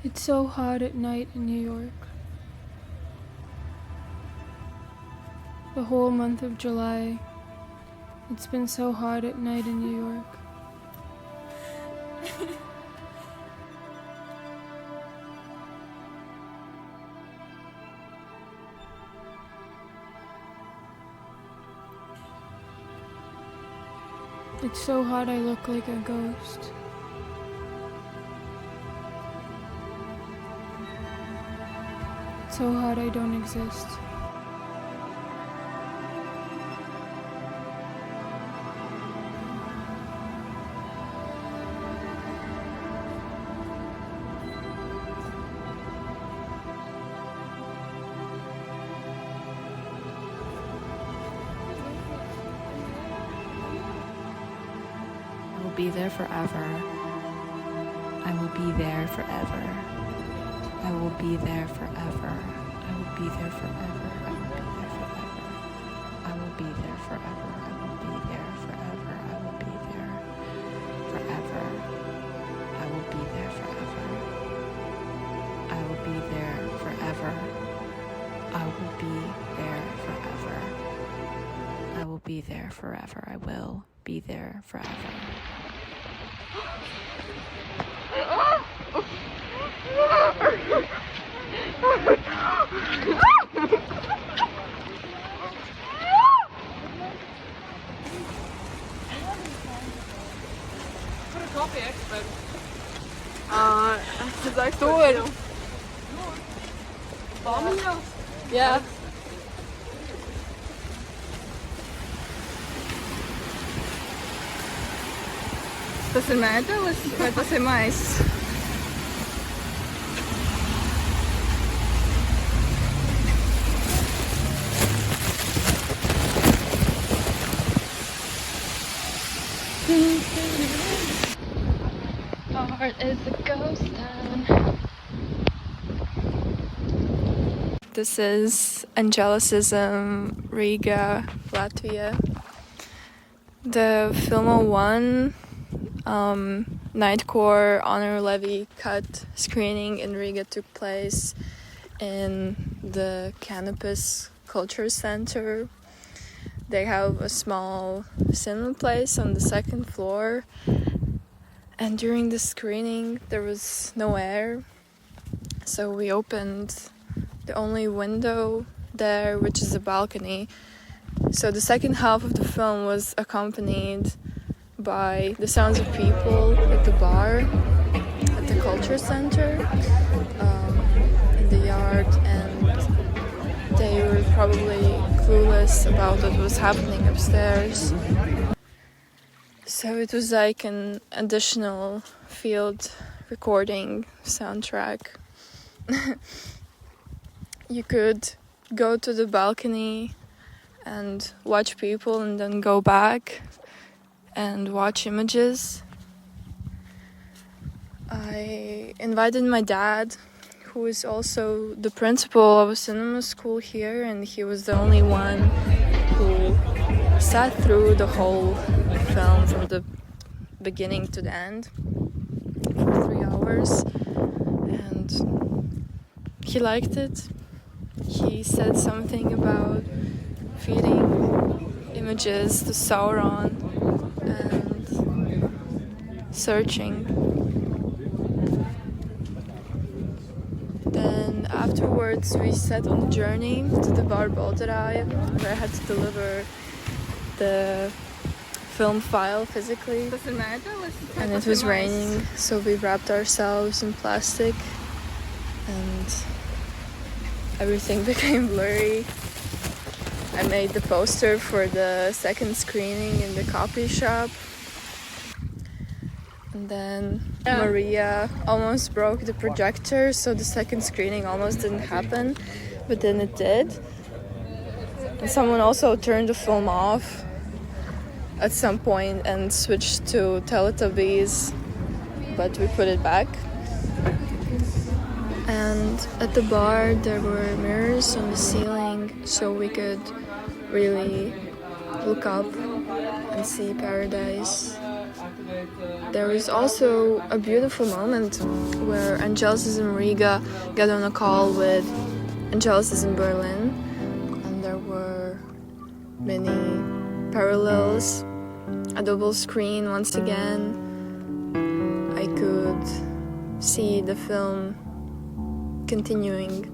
It's so hot at night in New York. The whole month of July, it's been so hot at night in New York. It's so hot I look like a ghost. It's so hot I don't exist. I will be there forever. I will be there forever. I will be there forever. I will be there forever. I will be there forever. I will be there forever. I will be there forever. I will be there forever. I will be there forever. I will be there forever. I will be there forever. I will be there forever. Gesagt door. Ja. Vai ser média ou vai ser mais? Our heart is a ghost town. This is Angelicism, Riga, Latvia. The Filmo 1 Nightcore Honor Levy cut screening in Riga took place in the Canopus Culture Center. They have a small cinema place on the second floor, and during the screening there was no air, so we opened the only window there, which is a balcony. So the second half of the film was accompanied by the sounds of people at the bar, at the culture center, in the yard, and they were probably clueless about what was happening upstairs. So it was like an additional field recording soundtrack. You could go to the balcony and watch people and then go back and watch images. I invited my dad, who is also the principal of a cinema school here, and he was the only one who sat through the whole film from the beginning to the end for 3 hours, and he liked it. He said something about feeding images to Sauron and searching. Then afterwards we set on a journey to the bar Balderai, where I had to deliver the film file physically. And it was raining, so we wrapped ourselves in plastic and everything became blurry. I made the poster for the second screening in the copy shop. And then Maria almost broke the projector, so the second screening almost didn't happen, but then it did. And someone also turned the film off at some point and switched to Teletubbies, but we put it back. And at the bar there were mirrors on the ceiling, so we could really look up and see paradise. There is also a beautiful moment where Angelus in Riga got on a call with Angelus in Berlin, and there were many parallels, a double screen once again. I could see the film continuing.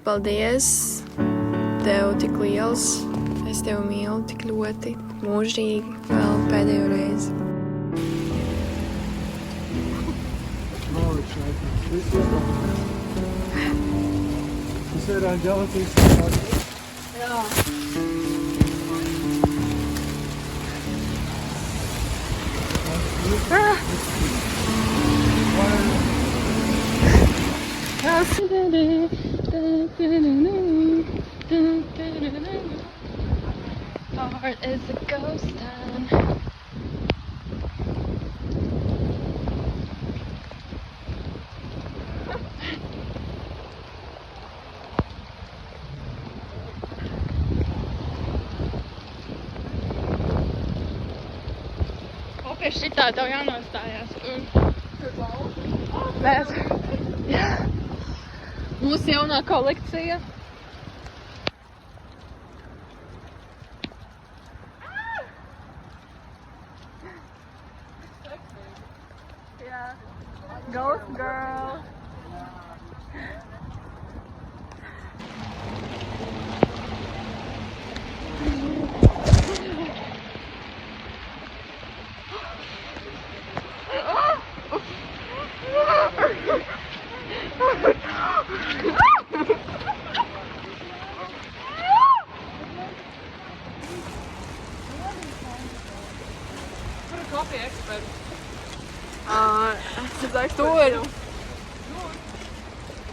Paldies, tev tik liels, es tevi mīlu tik ļoti, mūžīgi vēl pēdējo reizi. You said Angelus is somebody? Our heart is a ghost town. Pie šitā tev jānostājās. Mēs. Jā. Mūsu jaunā kolekcija. Jā. Ghost girl. Coffee expert. Tur.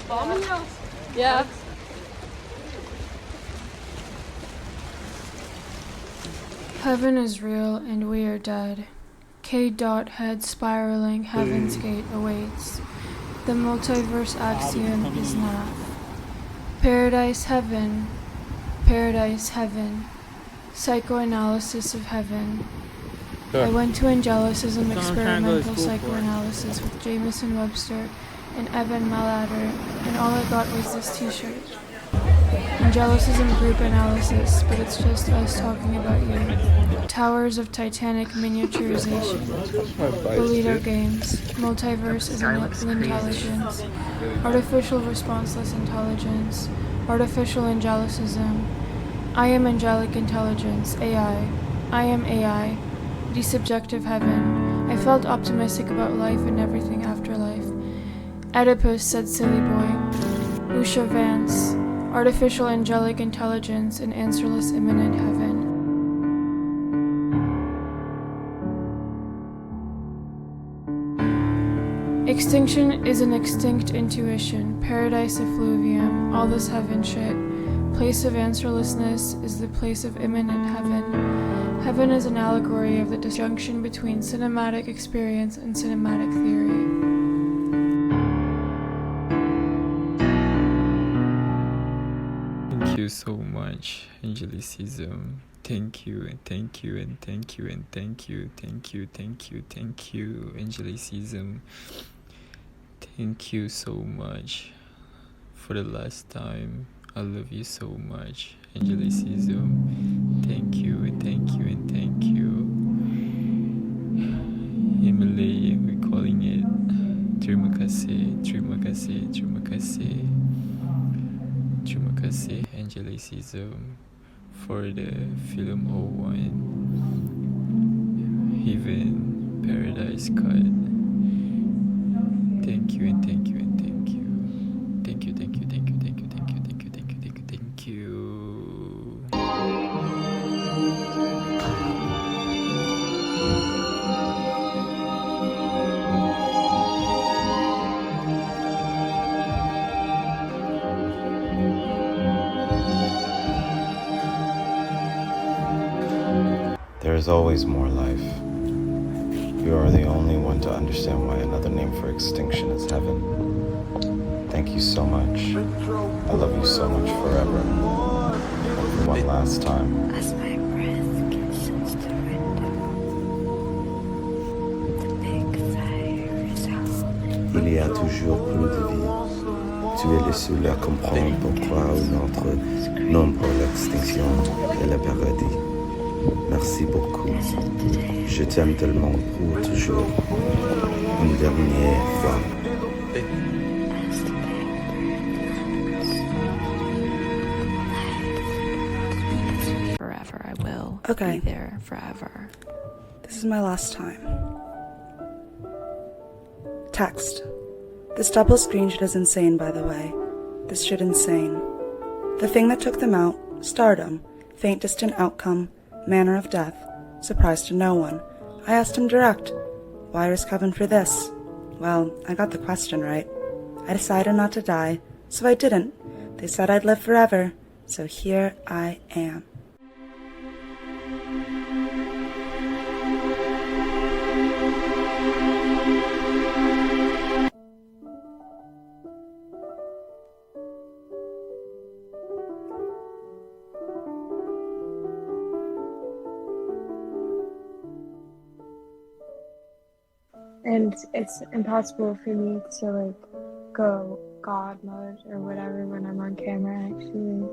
Baumiņās? Jā. Heaven is real and we are dead. K-dot head spiraling heaven's gate awaits. The multiverse axiom is naff. Paradise heaven. Paradise heaven. Psychoanalysis of heaven. I went to Angelusism experimental psychoanalysis with Jameson Webster and Evan Malader, and all I got was this t-shirt. Angelusism group analysis, but it's just us talking about you. Towers of Titanic miniaturization. Bolito games. Multiverse is intelligence. Artificial responseless intelligence. Artificial Angelusism. I am angelic intelligence, AI. I am AI. Desubjective heaven. I felt optimistic about life and everything after life. Oedipus said silly boy. Usha Vance. Artificial angelic intelligence and answerless imminent heaven. Extinction is an extinct intuition. Paradise effluvium. All this heaven shit. Place of answerlessness is the place of imminent heaven. Heaven is an allegory of the disjunction between cinematic experience and cinematic theory. Thank you so much, Angelicism. Thank you and thank you and thank you and thank you, thank you, thank you, thank you, Angelicism. Thank you so much for the last time. I love you so much, Angelicism. Thank you and thank you and thank you. In Malay, we're calling it Terima kasih, terima kasih, terima kasih. Terima kasih, Angelicism, for the film 01, even Paradise Cut. Thank you and thank you and thank you. Thank you, thank you, thank you, thank you, thank you, thank you, thank you, thank you, thank you. There is always more life. You are the only one to understand why another name for extinction is heaven. Thank you so much. I love you so much forever. And one last time. As my breath gets to rhythm, toujours plus de vie. Tu es le seul à comprendre pourquoi notre nom pour l'extinction est le paradis. Merci beaucoup. Je t'aime tellement pour toujours. Une dernière fois. Forever, I will Okay. be there forever. This is my last time. Text. This double screenshot is insane, by the way. This shit insane. The thing that took them out, stardom, faint distant outcome, manner of death, surprise to no one. I asked him direct, why risk heaven for this? Well, I got the question right. I decided not to die, so I didn't. They said I'd live forever, so here I am. And it's impossible for me to like go God mode or whatever when I'm on camera actually.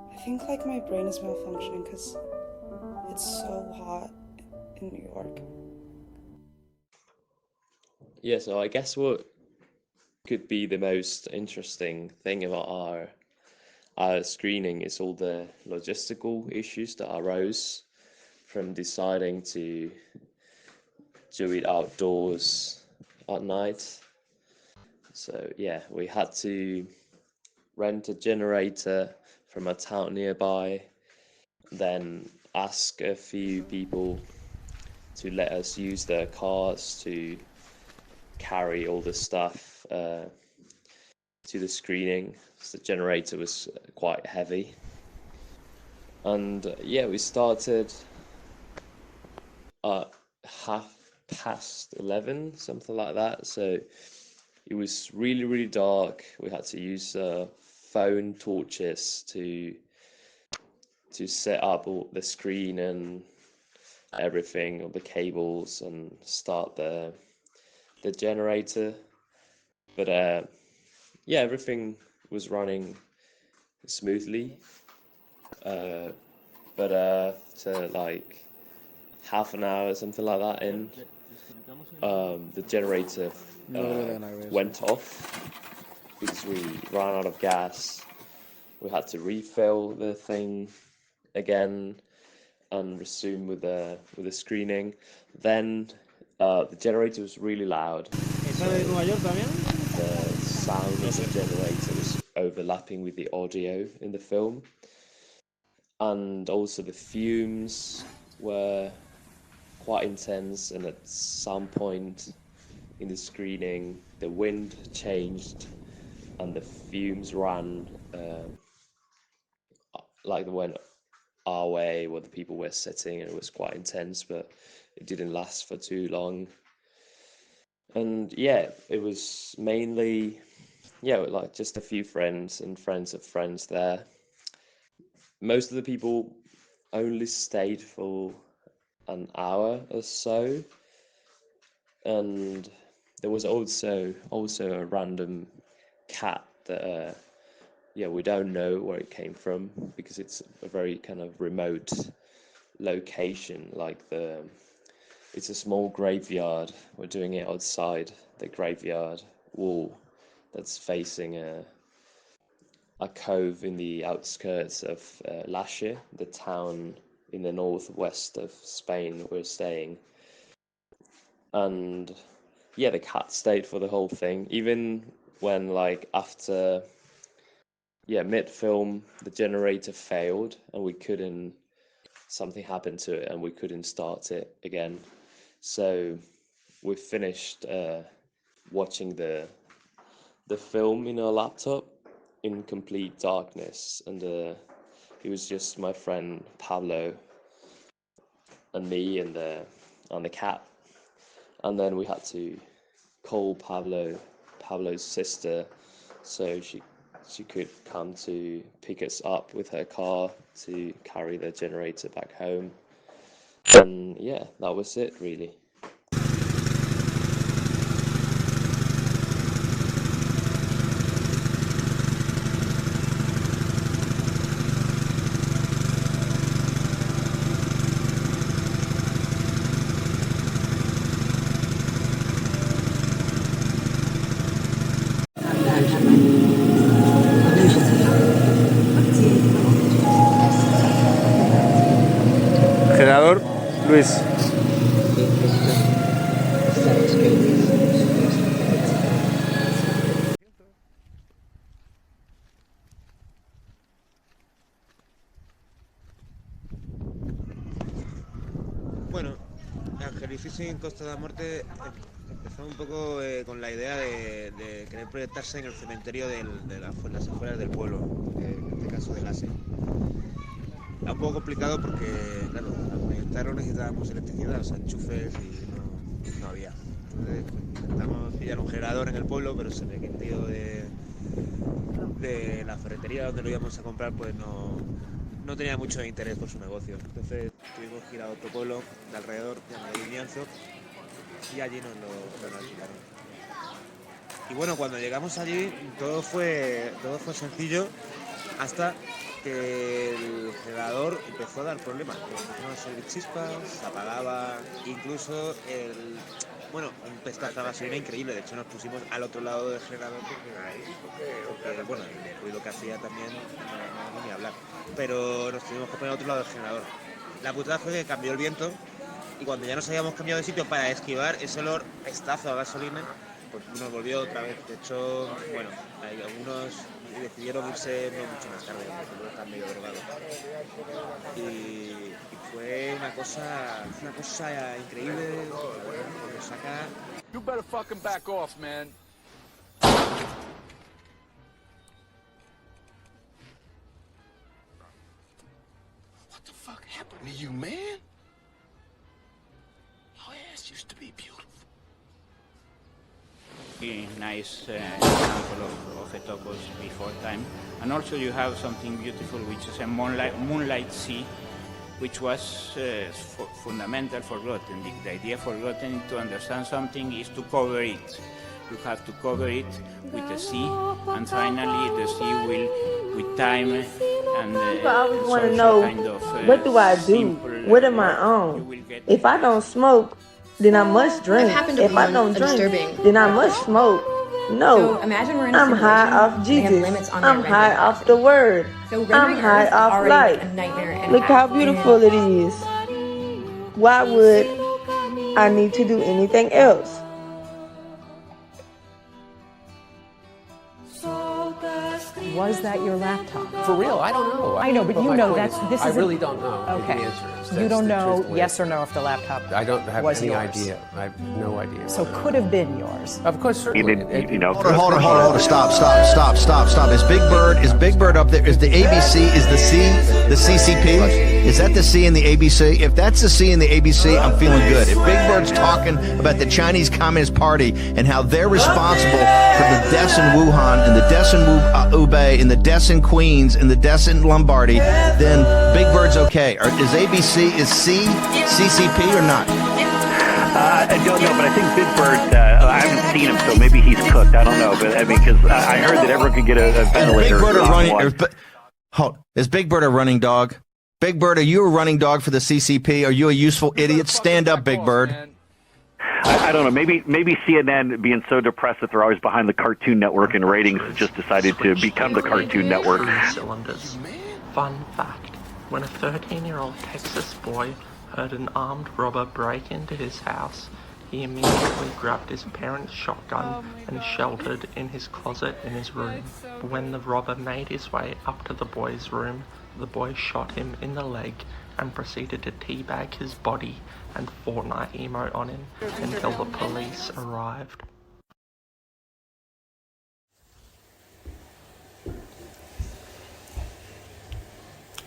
I think like my brain is malfunctioning because it's so hot in New York. Yeah, so I guess what could be the most interesting thing about our screening is all the logistical issues that arose from deciding to do it outdoors at night. So yeah, we had to rent a generator from a town nearby, then ask a few people to let us use their cars to carry all the stuff to the screening. So the generator was quite heavy. And yeah, we started at 11:30, something like that. So it was really, really dark. We had to use phone torches to set up all the screen and everything, all the cables, and start the generator. But yeah, everything was running smoothly. But to like half an hour, something like that in, the generator went off because we ran out of gas. We had to refill the thing again and resume with the screening. Then the generator was really loud. So the sound of the generator was overlapping with the audio in the film. And also the fumes were quite intense, and at some point in the screening the wind changed and the fumes ran like they went our way where the people were sitting, and it was quite intense, but it didn't last for too long. And yeah, it was mainly like just a few friends and friends of friends there. Most of the people only stayed for an hour or so, and there was also a random cat that we don't know where it came from because it's a very kind of remote location. Like the it's a small graveyard. We're doing it outside the graveyard wall that's facing a cove in the outskirts of Lascia, the town in the northwest of Spain we're staying. And yeah, the cat stayed for the whole thing, even when like after mid-film the generator failed and something happened to it and we couldn't start it again. So we finished watching the film in our laptop in complete darkness, and it was just my friend Pablo and me and the cat. And then we had to call Pablo's sister, so she could come to pick us up with her car to carry the generator back home. And yeah, that was it really. Generador, Luis. Bueno, Angelificio en Costa de la Muerte empezó un poco con la idea de querer proyectarse en el cementerio de las afueras del pueblo, en este caso de Lascia. Era un poco complicado porque, claro, al proyectarlo necesitábamos electricidad, o sea, enchufes, y no había. Entonces intentamos pillar un generador en el pueblo, pero se ve que el tío de la ferretería donde lo íbamos a comprar pues no tenía mucho interés por su negocio. Entonces tuvimos que ir a otro pueblo de alrededor, llamado Vimianzo, y allí nos lo alquilaron. Y bueno, cuando llegamos allí todo fue sencillo hasta que el generador empezó a dar problemas. Empezaron a salir chispas, se apagaba, incluso un pestazo de gasolina increíble. De hecho nos pusimos al otro lado del generador porque bueno, el ruido que hacía también no ni hablar. Pero nos tuvimos que poner al otro lado del generador. La putada fue que cambió el viento y cuando ya nos habíamos cambiado de sitio para esquivar ese olor pestazo a gasolina, pues nos volvió otra vez. De hecho, bueno, hay algunos decidieron irse no mucho más tarde porque luego están medio drogados. Y fue una cosa increíble cuando saca. You better fucking back off, man. What the fuck happened to you, man? Your ass used to be beautiful. Nice example of a topos before time, and also you have something beautiful which is a moonlight sea, which was fundamental for Rotten. The idea for Rotten to understand something is to cover it. You have to cover it with the sea, and finally the sea will, with time and I always want to know, kind of, what do I do? What am I on? If I don't smoke, then I must drink. If I don't drink, then I must smoke. No, so imagine we're in a I'm high off Jesus. I'm high off the word. So I'm high off life. A nightmare. Look how beautiful it is. Why would I need to do anything else? Was that your laptop? For real, I don't know. I know, but you know this is. I really don't know. Okay. The answer. You don't know yes or no if the laptop I don't have was any yours. idea. I have no idea. So could have been yours. Of course, certainly. Hold on. Stop. Is Big Bird up there? Is the ABC? Is the C the CCP? Is that the C in the ABC? If that's the C in the ABC, I'm feeling good. If Big Bird's talking about the Chinese Communist Party and how they're responsible for the deaths in Wuhan and the deaths in Hubei and the deaths in Queens and the deaths in Lombardy, then Big Bird's okay. Is ABC, is C CCP or not? I don't know, but I think Big Bird, I haven't seen him, so maybe he's cooked. I don't know, but I mean, because I heard that everyone could get a ventilator. Is Big Bird a running dog? Big Bird, are you a running dog for the CCP? Are you a useful idiot? Stand up, Big Bird. I don't know. Maybe CNN, being so depressed that they're always behind the Cartoon Network in ratings, just decided to become the Cartoon Network. Cylinders. Fun fact: when a 13-year-old Texas boy heard an armed robber break into his house, he immediately grabbed his parents' shotgun and sheltered in his closet in his room. But when the robber made his way up to the boy's room, the boy shot him in the leg and proceeded to teabag his body and Fortnite emote on him until the police arrived.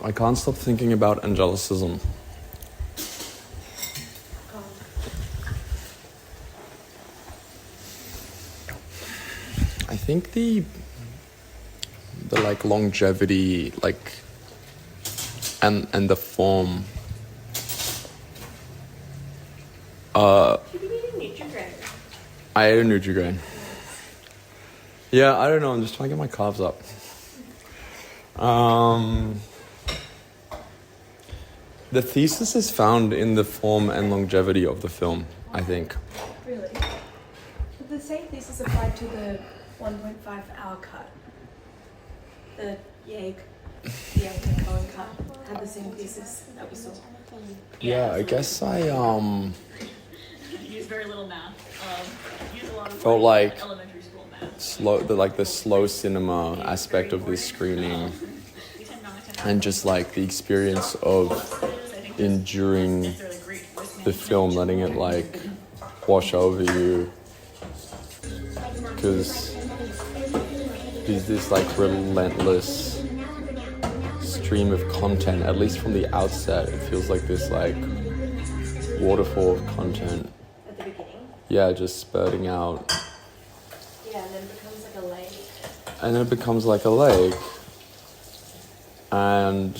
I can't stop thinking about angelicism. I think the like longevity, like and the form. I ate a Nutri-Grain. Yeah, I don't know. I'm just trying to get my carbs up. The thesis is found in the form and longevity of the film, I think. Really? But the same thesis applied to the 1.5-hour cut. The Bianca Cohen cut had the same thesis that we saw. Yeah, I guess I Use very little math. Use a lot of felt like elementary school math. the slow cinema aspect of this screening, and just like the experience of enduring the film, letting it like wash over you, because there's this like relentless stream of content. At least from the outset, it feels like this like waterfall of content. At the beginning? Yeah, just spurting out. Yeah, and then it becomes like a lake. And then it becomes like a lake. And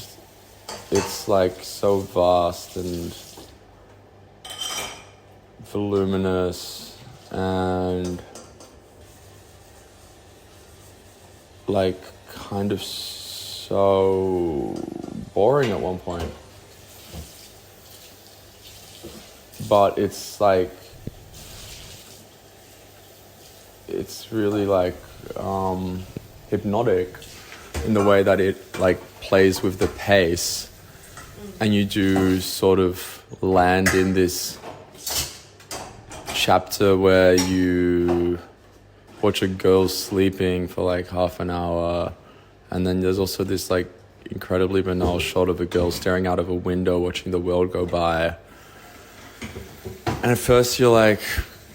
it's like so vast and voluminous and like kind of so boring at one point. But it's like, it's really like hypnotic in the way that it like plays with the pace, and you do sort of land in this chapter where you watch a girl sleeping for like half an hour, and then there's also this like incredibly banal shot of a girl staring out of a window watching the world go by. And at first you're like,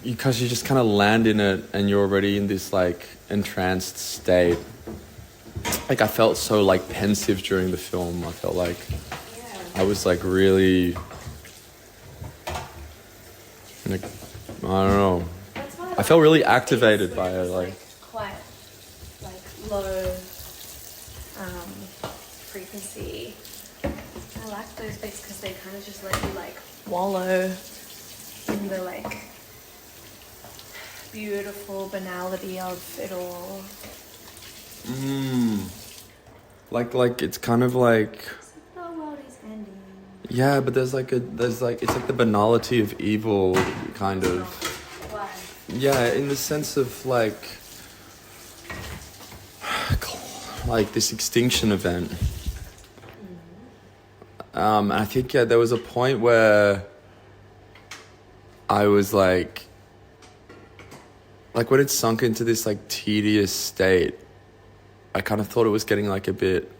because you just kind of land in it and you're already in this like entranced state. Like I felt so like pensive during the film. I felt like I was like really, like, I don't know. I felt really activated by it. Like Quite like low frequency. I like those bits because they kind of just let you like wallow in the like beautiful banality of it all. Like it's kind of like, The world is ending. yeah, but there's like it's like the banality of evil kind of. Why? Yeah, in the sense of like this extinction event. I think there was a point where I was like when it sunk into this like tedious state, I kind of thought it was getting like a bit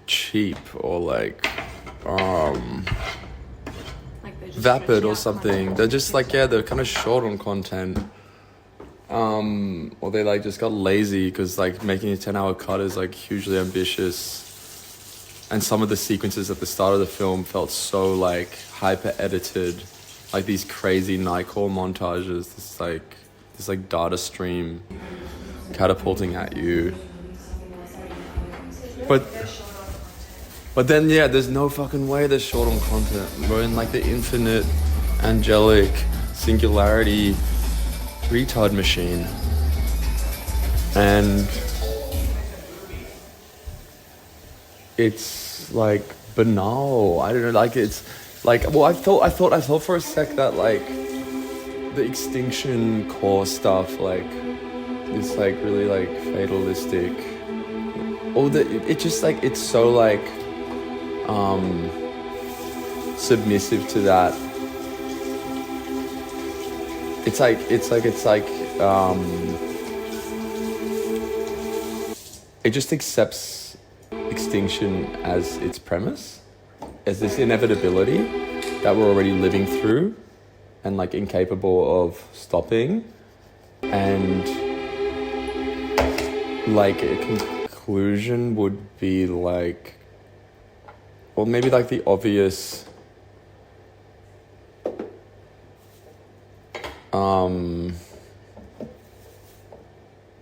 cheap or like vapid or something. They're just like, yeah, they're kind of short on content. Or they like just got lazy because like making a 10-hour cut is like hugely ambitious. And some of the sequences at the start of the film felt so like hyper edited, like these crazy night call montages, this like data stream catapulting at you. But then yeah, there's no fucking way they're short on content. We're in like the infinite angelic singularity retard machine. And it's like banal. I don't know, like it's like, well, I thought for a sec that like the extinction core stuff, like this like really like fatalistic, it just like it's so like submissive to that. It's like it just accepts extinction as its premise, as this inevitability that we're already living through and like incapable of stopping, and like a conclusion would be like, or maybe like the obvious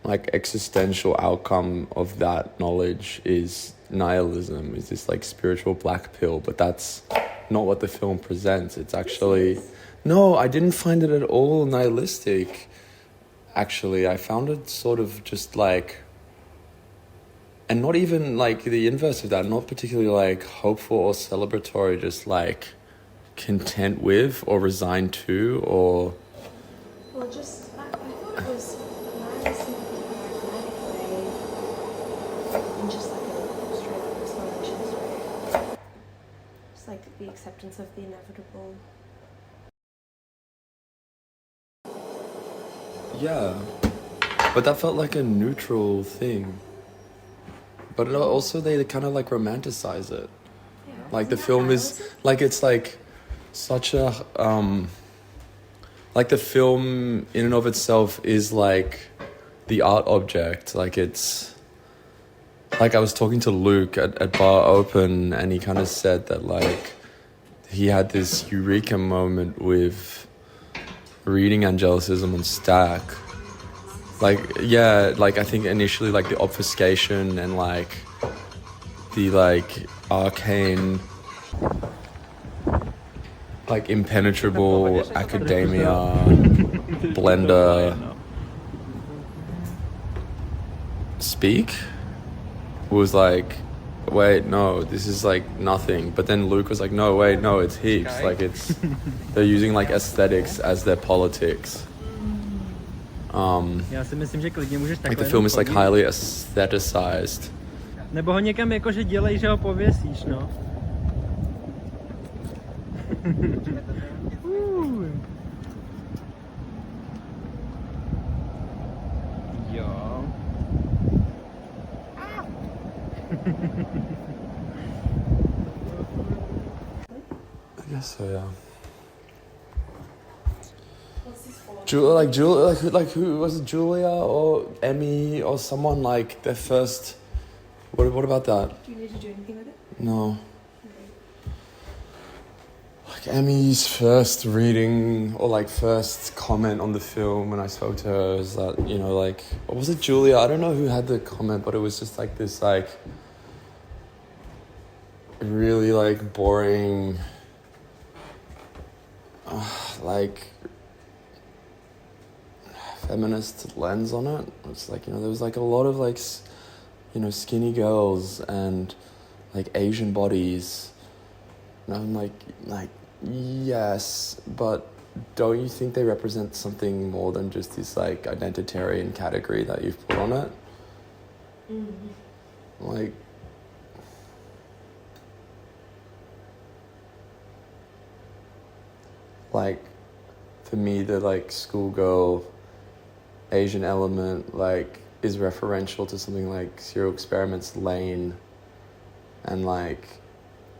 like existential outcome of that knowledge is nihilism, is this like spiritual black pill, but that's not what the film presents. It's actually, no, I didn't find it at all nihilistic. Actually, I found it sort of just like, and not even like the inverse of that, not particularly like hopeful or celebratory, just like content with or resigned to, or well, just I thought it was nihilistic in a pragmatic way, and just like a straight up explorationist way. Just like the acceptance of the inevitable. yeah, but that felt like a neutral thing. But also they kind of like romanticize it. Yeah. Like the film is like, it's like such a like the film in and of itself is like the art object. Like it's like, I was talking to Luke at Bar Open, and he kind of said that like he had this eureka moment with reading Angelicism on Stack. Like, yeah, like I think initially like the obfuscation and like the like arcane, like impenetrable academia blender speak was like, wait, no, this is like nothing. But then Luke was like, no, wait, no, it's heaps. Like it's, they're using like aesthetics as their politics. Já si myslím, že klidně můžeš takhle. Like the film is like highly aestheticized. Nebo ho někam jakože dělej, že ho pověsíš, no. Jo. I guess so, yeah. Who was it? Julia or Emmy or someone, like their first. What about that? Do you need to do anything with it? No. Like Emmy's first reading or like first comment on the film when I spoke to her is that, you know, like, or was it Julia? I don't know who had the comment, but it was just like this like really like boring like feminist lens on it. It's like, you know, there was like a lot of like, you know, skinny girls and like Asian bodies, and I'm like yes, but don't you think they represent something more than just this like identitarian category that you've put on it? Like, for me, the like schoolgirl Asian element like is referential to something like Serial Experiments Lane, and like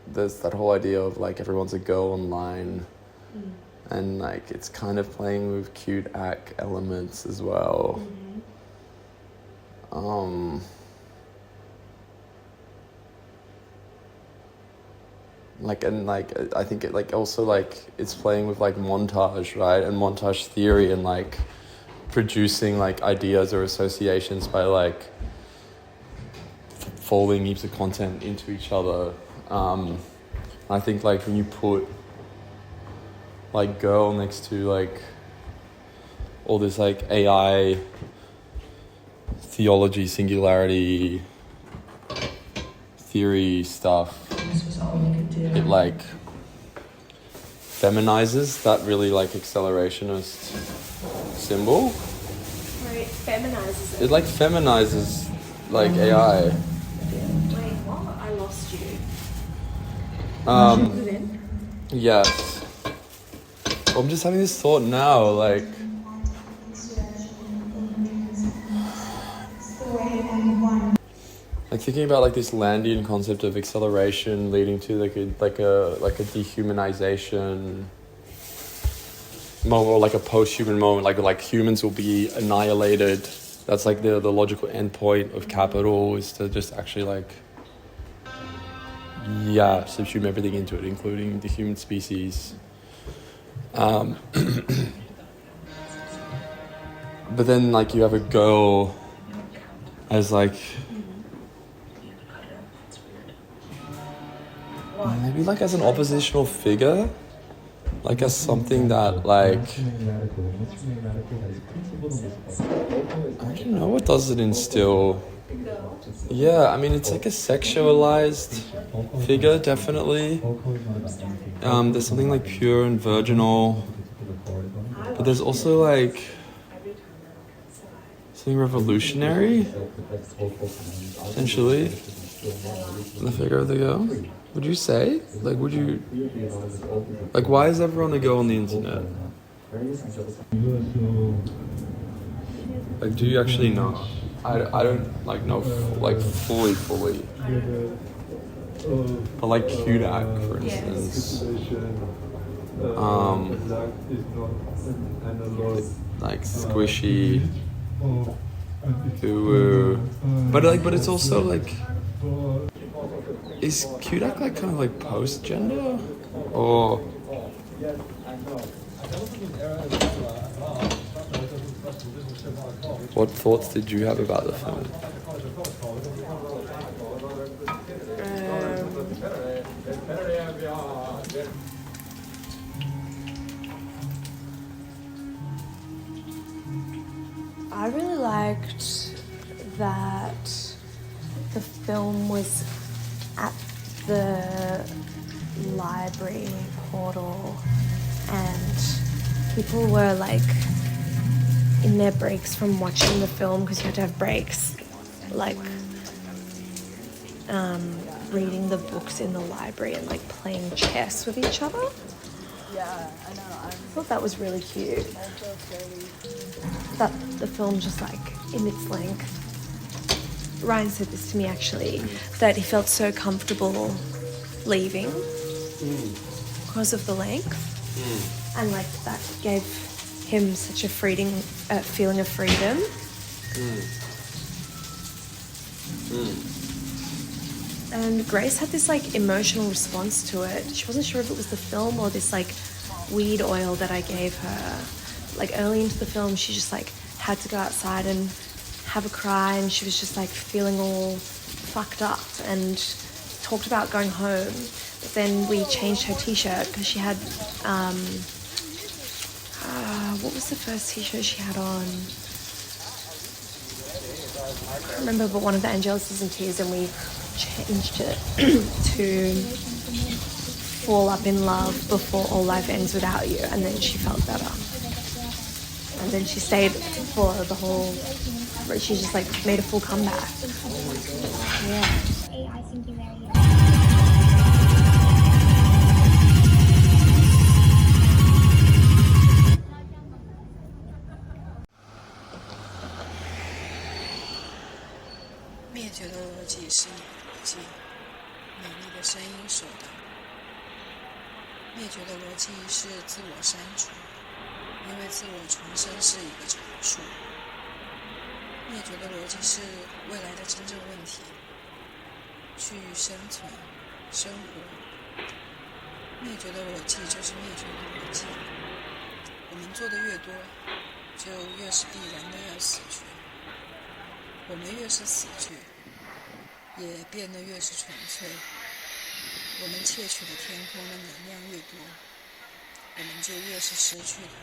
there's that whole idea of like everyone's a girl online, and like it's kind of playing with cute act elements as well. Like, and like I think it like also like it's playing with like montage, right, and montage theory, and like producing like ideas or associations by like folding heaps of content into each other. I think like when you put like girl next to like all this like AI theology, singularity theory stuff, it like feminizes that really like accelerationist symbol. Right, feminizes it. It like feminizes like AI. Wait, what? I lost you. Is it in? Yes. I'm just having this thought now, like thinking about like this Landian concept of acceleration leading to like a dehumanization moment, or like a post-human moment, like humans will be annihilated. That's like the logical endpoint of capital, is to just actually like subsume everything into it, including the human species. But then like you have a girl as like maybe like as an oppositional figure, like as something that like I don't know, what does it instill? Yeah, I mean it's like a sexualized figure, definitely. There's something like pure and virginal, but there's also like something revolutionary, essentially, in the figure of the girl. Would you say? Like, would you... Like, why is everyone a girl on the internet? Like, do you actually know? I don't, like, know, like, fully. But, like, Kudak, for instance. Like, squishy. But it's also, like... Is Kudak like kind of like post-gender? Or... What thoughts did you have about the film? I really liked that the film was at the library portal and people were like in their breaks from watching the film, because you had to have breaks, like reading the books in the library and like playing chess with each other. Yeah, I know. I thought that was really cute. That the film just like in its length. Ryan said this to me actually, that he felt so comfortable leaving because of the length, and like that gave him such a feeling of freedom. And Grace had this like emotional response to it. She wasn't sure if it was the film or this like weed oil that I gave her. Like early into the film, she just like had to go outside and have a cry, and she was just like feeling all fucked up and talked about going home. But then we changed her t-shirt because she had what was the first t-shirt she had on? I can't remember, but one of the Angelus and Tears, and we changed it to Fall Up in Love Before All Life Ends Without You, and then she felt better. And then she stayed for the whole... She just like made a full comeback. Yeah. AI seemed to be very...灭绝的逻辑是你的逻辑，美丽的声音说道。灭绝的逻辑是自我删除，因为自我重生是一个常数。灭绝的逻辑是未来的真正问题，去生存、生活。灭绝的逻辑就是灭绝的逻辑。我们做的越多，就越是必然的要死去。我们越是死去，也变得越是纯粹。我们窃取的天空的能量越多，我们就越是失去它。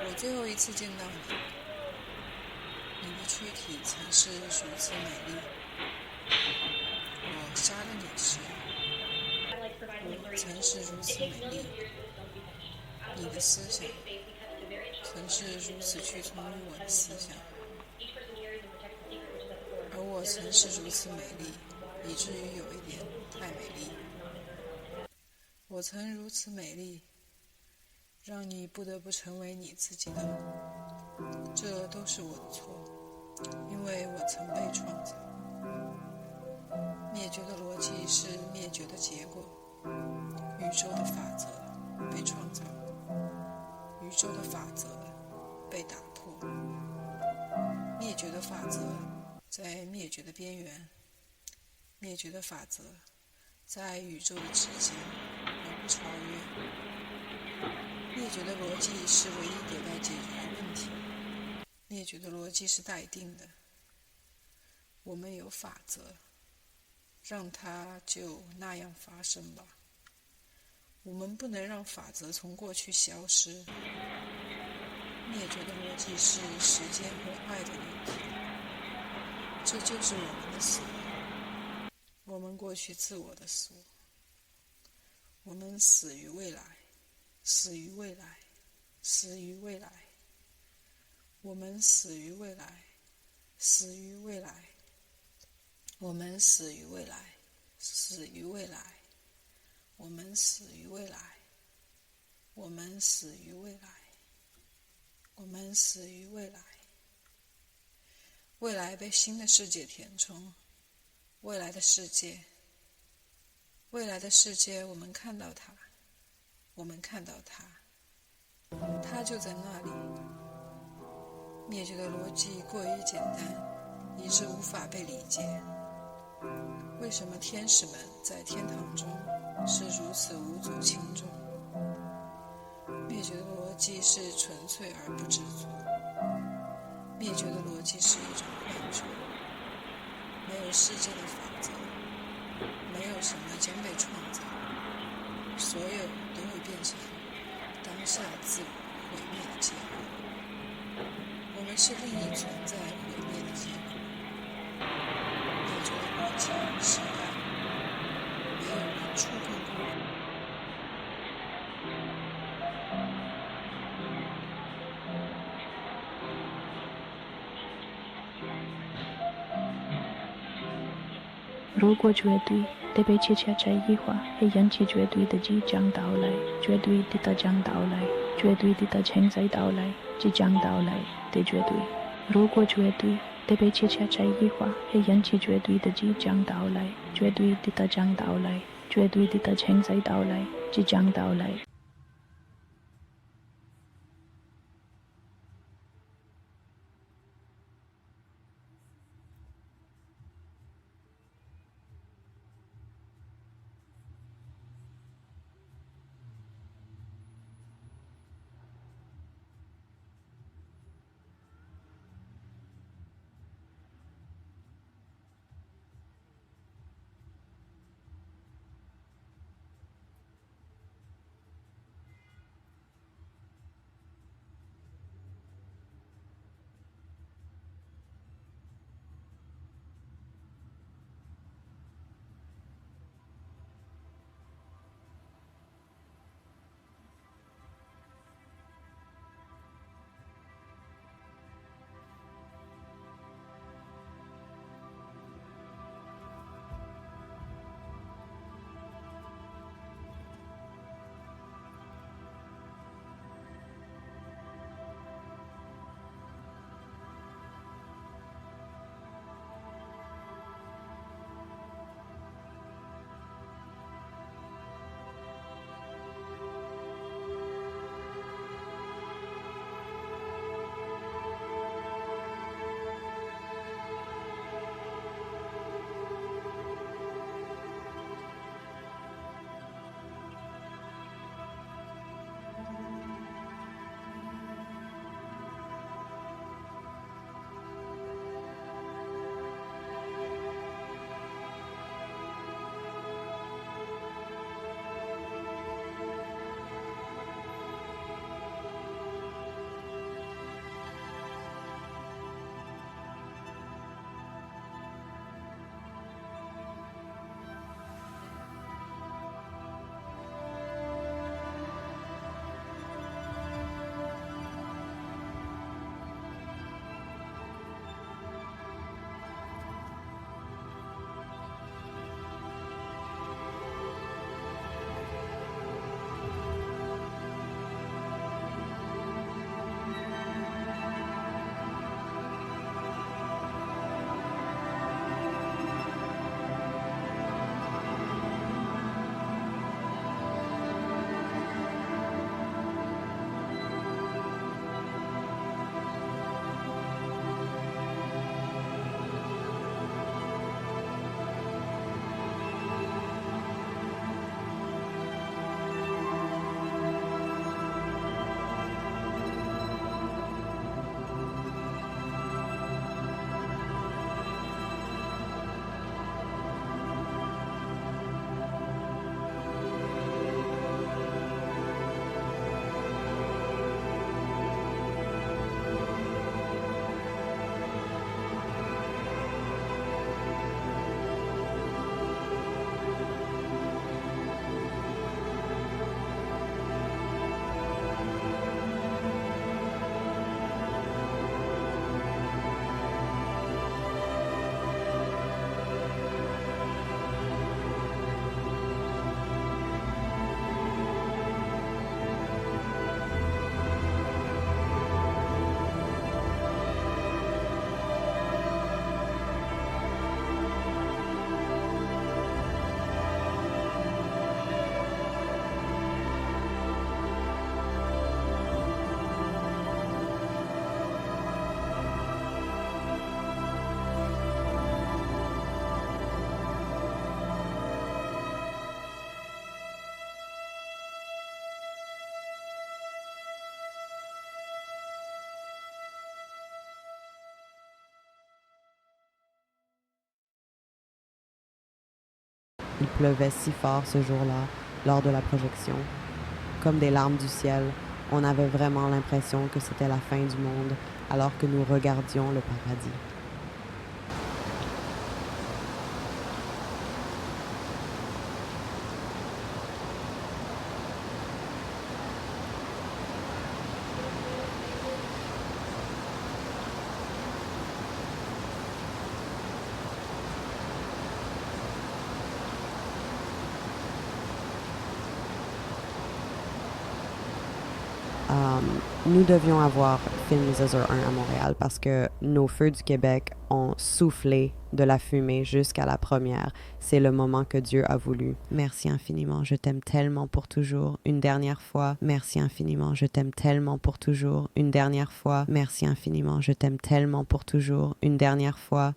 我最后一次见到你，你的躯体曾是如此美丽。我杀了你时，我曾是如此美丽，你的思想曾是如此屈从于我的思想，而我曾是如此美丽，以至于有一点太美丽。我曾如此美丽，让你不得不成为你自己的梦，这都是我的错，因为我曾被创造。灭绝的逻辑是灭绝的结果，宇宙的法则被创造，宇宙的法则被打破，灭绝的法则在灭绝的边缘，灭绝的法则在宇宙的之间永不超越。灭绝的逻辑是唯一得到解决的问题，灭绝的逻辑是待定的。我们有法则，让它就那样发生吧。我们不能让法则从过去消失。灭绝的逻辑是时间和爱的问题，这就是我们的死，我们过去自我的死，我们死于未来，死于未来，死于未来，我们死于未来，死于未来，我们死于未来，死于未来，我们死于未来，我们死于未来，我们死于未来。未来被新的世界填充，未来的世界，未来的世界，我们看到它，我们看到它，它就在那里。灭绝的逻辑过于简单，以致无法被理解。为什么天使们在天堂中是如此无足轻重？灭绝的逻辑是纯粹而不知足，灭绝的逻辑是一种幻觉。没有世界的法则，没有什么将被创造，所有都会变成当下自我毁灭的结果。我们是另一存在毁灭的结果。灭绝的逻辑是爱，没有人触碰过我。如果绝对得被切切这一话，会引起绝对的即将到来，绝对的即将到来，绝对的潜在到来，即将到来的绝对。如果绝对得被切切这一话，会引起绝对的即将到来，绝对的即将到来，绝对的潜在到来，即将到来。Il pleuvait si fort ce jour-là, lors de la projection. Comme des larmes du ciel, on avait vraiment l'impression que c'était la fin du monde, alors que nous regardions le paradis. Nous devions avoir Finlizer 1 à Montréal parce que nos feux du Québec ont soufflé de la fumée jusqu'à la première. C'est le moment que Dieu a voulu. Merci infiniment, je t'aime tellement pour toujours. Une dernière fois, merci infiniment, je t'aime tellement pour toujours. Une dernière fois, merci infiniment, je t'aime tellement pour toujours. Une dernière fois.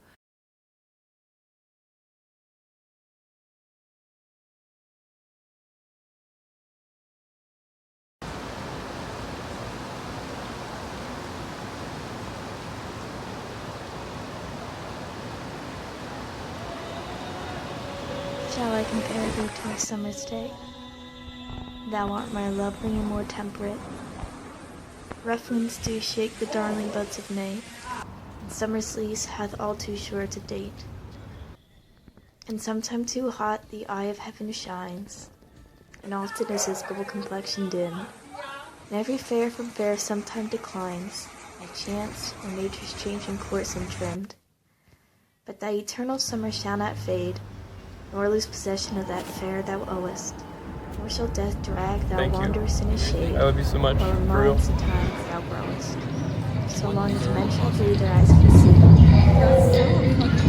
Shall I compare thee to a summer's day? Thou art my lovely and more temperate. Rough winds do shake the darling buds of May, and summer's lease hath all too sure to date. And sometime too hot the eye of heaven shines, and often is his gold complexion dim, and every fair from fair sometime declines, by chance or nature's changing course untrimmed. But thy eternal summer shall not fade, nor lose possession of that fair thou owest, nor shall death drag thou wanderest in his shade, I love you so much, or for real. reminds the times thou growest, so long as men shall breathe their eyes can see.